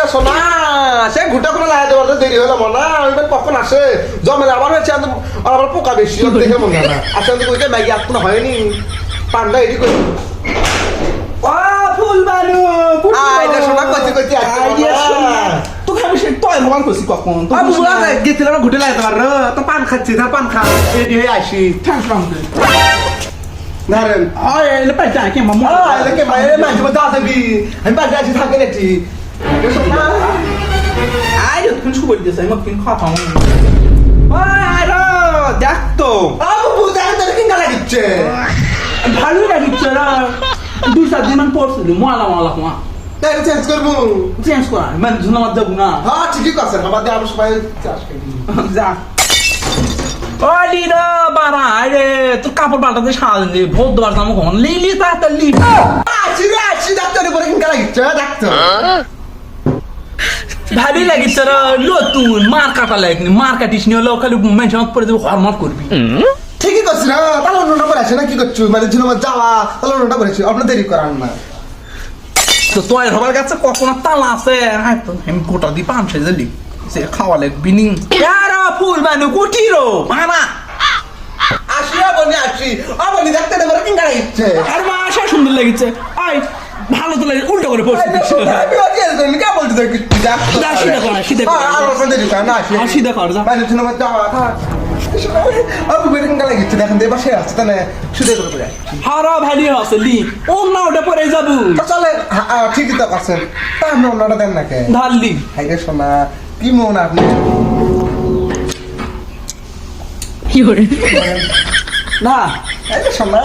আরে সোনা সে ঘুটা কোনো লাগাতে পারতে দেরি হলো মনা ওইটা কখন আসে জমে আবার হচ্ছে আবার পোকা বেশি দেখে মনে হয় না আসলে তো ওইটা ম্যাগি আর কোনো হয়নি পান্ডা এডি করে ফুল বানু আইডা সোনা কইতে কইতে তোকে আমি সে তয় ভগবান কইছি কখন তো বুঝলা গেছিলাম ঘুটে লাগাতে পারো তো পান খাচ্ছি না পান খা রেডি হয়ে আসি থ্যাঙ্কস রামদে নারেন আয় এলে পাই যাই কে মামা আরে কে বাইরে মাঝে মধ্যে আসবি আমি বাড়ি আছি থাকে নাকি আয় তুমি শুভ দিয়েছ আমি কিন খাওয়া আয় রে দেখ তো আবু বুঝা তোর কিংগা লাগিচ্ছে ভালো লাগিচ্ছে না দুই চার দিন পড়ছিল মালা মালা মা তাই চেঞ্জ করব চেঞ্জ করা মানে ধন্যবাদ দেবো না হ্যাঁ ঠিকই কথা আমাদের আমরা সবাই চাষ করি যা ওলিরা বারা আরে তোর কাপড় পাল্টাতে সারাদিন দে ভোট দেওয়ার নাম কখন লিলি তাড়াতাড়ি আসি ডাক্তারের পরে কিংগা লাগিচ্ছে ডাক্তার ভালোই লাগিচ্ছে রে নতুন মার কাটা লাগনি মার কাটিস নিয়ে লোক খালি মেনশন করে দেবো হরমত করবি ঠিকই করছি না তাহলে অন্যটা করে আসে না কি করছো মানে ঝুনমা যাওয়া তাহলে অন্যটা করেছি আপনার দেরি করান না তো তোর সবার কাছে কখনো তালা আছে হ্যাঁ তো আমি গোটা দি পাম সে জেলি সে খাওয়া লাগবি নি ইয়ারা ফুল বানু কুটিরো মানা আসি আপনি আসি আপনি ডাক্তারের পরে কিংগা লাগিচ্ছে আর মা আসা সুন্দর লাগছে আই ভালো তো লাগে উল্টো করে পড়ছি আমি ওকে জানি কে বলতে দেখি যা, সিধা কর, সিধা কর। আর ওখান দেরি কর না আসি সিধা কর, যা। মানে ঝুনমা যাওয়া থাক আবু বের কিংগা লাগিচ্ছে দেখেন দে বসে আছে তাহলে সুদে করে পড়ে হারা ভ্যালি হসলি ও না ওটা পরে যাবো চলে ঠিকই তো করছেন তা আপনি অন্যটা দেন না কে ঢাললি হাইরে সোনা কি মন আপনি না হাইরে সোনা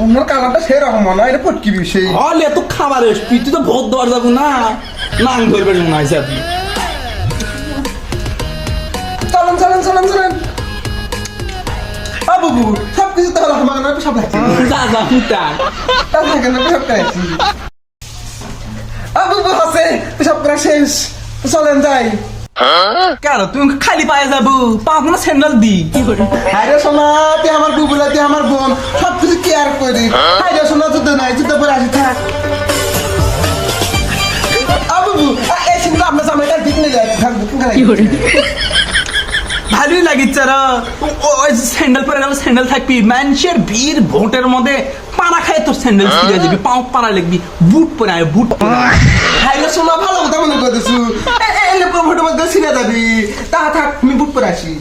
অন্যর কালারটা সেরকম মনে হয় এটা পটকি বিষয় হলে তো খাবার এসবি তুই তো ভোট দেওয়ার যাবো না নাং ধরবে না হিসাবে চলেন চলেন চলেন চলেন আবু সব কিছু তাহলে আমার না সব লাগছে যা যা ফুটা তা থাকে না সব করেছি আবু হাসে সব করা শেষ চলেন যাই কেন তুমি খালি পায়ে যাবো পাঁচ না স্যান্ডেল দি হাইরে সোনা তুই আমার বুবুলা তুই আমার বোন সব কিছু কেয়ার করি হাইরে সোনা যুদ্ধ নাই যুদ্ধ করে আসি থাক আবু এই সিংহ আপনার জামাইটা ঠিক নিয়ে যায় থাক ভালোই লাগিচ্ছে রা ওই স্যান্ডেল পরে গেল স্যান্ডেল থাকবি মানুষের ভিড় ভোটের মধ্যে পাড়া খায় তোর স্যান্ডেল ছিঁড়ে যাবি পাও পাড়া লিখবি বুট পরে আয় বুট পরে হাইরে সোনা ভালো কথা মনে করতেছু এই লোক ভোটের মধ্যে ছিঁড়ে যাবি তা থাক আমি বুট পরে আসি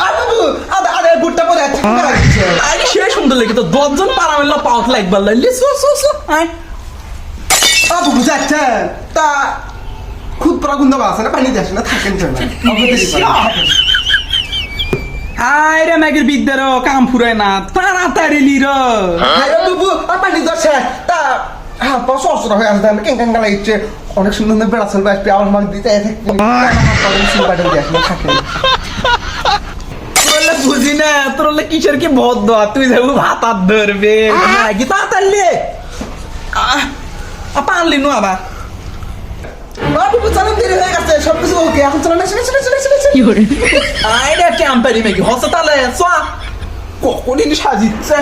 আবু আরে বুটটা পরে আছে আরে সে সুন্দর লাগে তো দশজন পাড়া মেলা পাও লাগবার লাগলি সো সো সো আয় আবু বুঝাচ্ছে তা খুব প্রাগুন্দ আছে না পানি দেশ না থাকেন আয় রে ম্যাগের বিদ্যার কাম ফুরায় না তাড়াতাড়ি লির বুবু পানি দশে তা হ্যাঁ পাঁচ অস্ত্র হয়ে আসতে আমি কেন কাঙ্গা লাগছে অনেক সুন্দর বেড়া চলবে আসবে আমার মাছ দিতে থাকেন তোরলে বুঝি না তোরলে কিসের কি ভদ দেওয়া তুই যাবো ভাত হাত ধরবে কি তাড়াতাড়ি পানলি নু আবার বাবু চালান দেরি হয়ে গেছে সবকিছু ওকে এখন চলে না কি করে আইডা ক্যাম্পারি মেকি হসে তাহলে সোয়া কখনই সাজিচ্ছে